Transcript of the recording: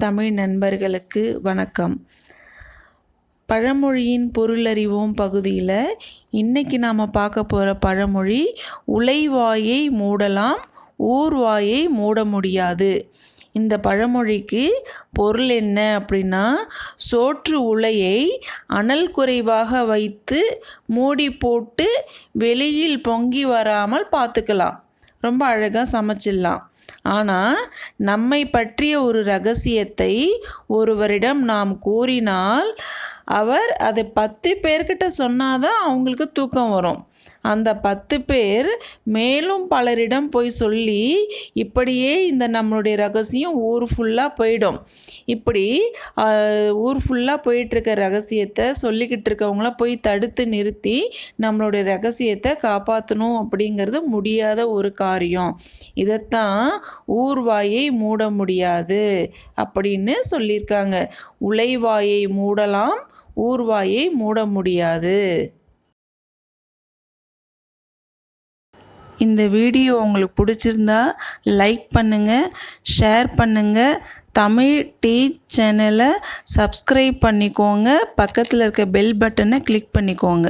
தமிழ் நண்பர்களுக்கு வணக்கம். பழமொழியின் பொருள் அறிவோம் பகுதியில் இன்றைக்கி நாம் பார்க்க போகிற பழமொழி, உலைவாயை மூடலாம், ஊர்வாயை மூட முடியாது. இந்த பழமொழிக்கு பொருள் என்ன அப்படின்னா, சோற்று உலையை அனல் குறைவாக வைத்து மூடி போட்டு வெளியில் பொங்கி வராமல் பார்த்துக்கலாம், ரொம்ப அழகாக சமைச்சிடலாம். ஆனால் நம்மை பற்றிய ஒரு ரகசியத்தை ஒருவரிடம் நாம் கூறினால் அவர் அதை 10 பேர்கிட்ட சொன்னாதான் அவங்களுக்கு தூக்கம் வரும். அந்த 10 பேர் மேலும் பலரிடம் போய் சொல்லி இப்படியே இந்த நம்மளுடைய ரகசியம் ஊர் ஃபுல்லாக போயிடும். இப்படி ஊர் ஃபுல்லாக போயிட்டுருக்க ரகசியத்தை சொல்லிக்கிட்டு இருக்கவங்கள போய் தடுத்து நிறுத்தி நம்மளுடைய ரகசியத்தை காப்பாற்றணும் அப்படிங்கிறது முடியாத ஒரு காரியம். இதைத்தான் ஊர்வாயை மூட முடியாது அப்படின்னு சொல்லியிருக்காங்க. உலைவாயை மூடலாம், ஊர்வாயை மூட முடியாது. இந்த வீடியோ உங்களுக்கு பிடிச்சிருந்தா லைக் பண்ணுங்கள், ஷேர் பண்ணுங்கள், தமிழ் சேனலை சப்ஸ்கிரைப் பண்ணிக்கோங்க, பக்கத்தில் இருக்க பெல் பட்டனை கிளிக் பண்ணிக்கோங்க.